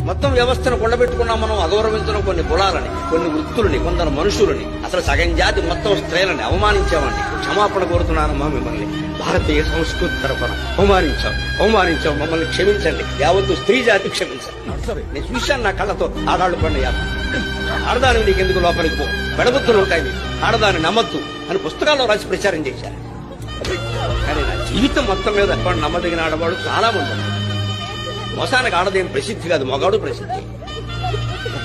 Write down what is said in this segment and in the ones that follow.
మొత్తం వ్యవస్థను కొండబెట్టుకున్నాం మనం. అగౌరవించిన కొన్ని కులాలని, కొన్ని వృత్తులని, కొందరు మనుషులని, అసలు సగం జాతి మొత్తం స్త్రీలని అవమానించామండి. క్షమాపణ కోరుతున్నానమ్మా మిమ్మల్ని. భారతీయ సంస్కృతి తరఫున అవమానించాం, మమ్మల్ని క్షమించండి. యావత్తు స్త్రీ జాతి క్షమించండి. నేను చూశాను నా కళ్ళతో. ఆడాళ్ళు పండుగ ఆడదాని నీకెందుకు లోపలికి పో, పెడబుద్ధులు ఉంటాయి మీకు, ఆడదాన్ని నమ్మద్దు అని పుస్తకాల్లో రాసి ప్రచారం చేశారు. కానీ నా జీవితం మొత్తం మీద నమ్మదగిన ఆడవాడు చాలా మంది ఉన్నారు. మోసానికి ఆడదేం ప్రసిద్ధి కాదు, మగాడు ప్రసిద్ధి.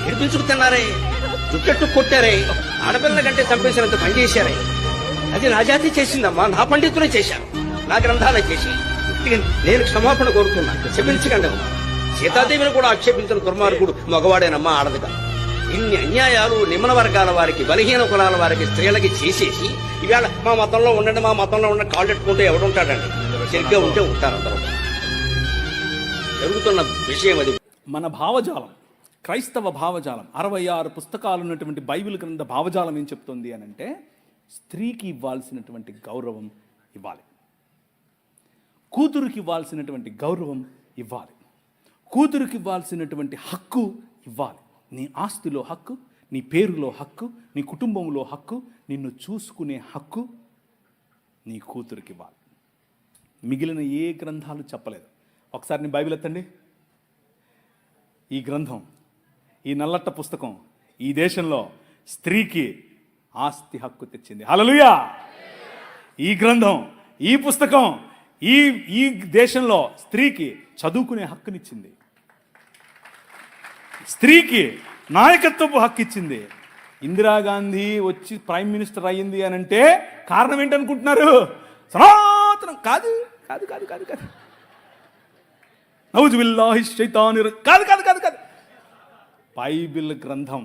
ఏడిపించుకుతున్నారే, జుట్టెట్టు కొట్టారే, ఆడపిల్ల కంటే చంపేసినంత పని చేశారే. అది నా జాతి చేసిందమ్మా, నా పండితులే చేశారు, నా గ్రంథాలే చేసి. నేను క్షమాపణ కోరుతున్నా, క్షమించకండి. సీతాదేవిని కూడా ఆక్షేపించిన దుర్మార్గుడు మగవాడేనమ్మా, ఆడదుగా. ఇన్ని అన్యాయాలు నిమ్న వర్గాల వారికి, బలహీన కులాల వారికి, స్త్రీలకి చేసేసి ఇవాళ మా మతంలో ఉండండి, మా మతంలో ఉండండి కాళ్ళెట్టుకుంటే ఎవడుంటాడండి? సరిగ్గా ఉంటే ఉంటారు అందరూ. జరుగుతున్న విషయం అది. మన భావజాలం, క్రైస్తవ భావజాలం, 66 పుస్తకాలు ఉన్నటువంటి బైబిల్ గ్రంథ భావజాలం ఏం చెప్తుంది అని అంటే, స్త్రీకి ఇవ్వాల్సినటువంటి గౌరవం ఇవ్వాలి, కూతురికి ఇవ్వాల్సినటువంటి గౌరవం ఇవ్వాలి, కూతురికి ఇవ్వాల్సినటువంటి హక్కు ఇవ్వాలి. నీ ఆస్తిలో హక్కు, నీ పేరులో హక్కు, నీ కుటుంబంలో హక్కు, నిన్ను చూసుకునే హక్కు నీ కూతురికి ఇవ్వాలి. మిగిలిన ఏ గ్రంథాలు చెప్పలేదు. ఒకసారి నీ బైబిల్ ఎత్తండి. ఈ గ్రంథం, ఈ నల్లట్ట పుస్తకం ఈ దేశంలో స్త్రీకి ఆస్తి హక్కు తెచ్చింది. హల్లెలూయా! ఈ గ్రంథం, ఈ పుస్తకం ఈ దేశంలో స్త్రీకి చదువుకునే హక్కునిచ్చింది, స్త్రీకి నాయకత్వపు హక్కు ఇచ్చింది. ఇందిరాగాంధీ వచ్చి ప్రైమ్ మినిస్టర్ అయ్యింది అని అంటే కారణం ఏంటనుకుంటున్నారు? సనాతనం కాదు కాదు కాదు కాదు కాదు నౌజుబిల్లాహి శైతానిర్ కాదు కాదు కాదు కాదు బైబిల్ గ్రంథం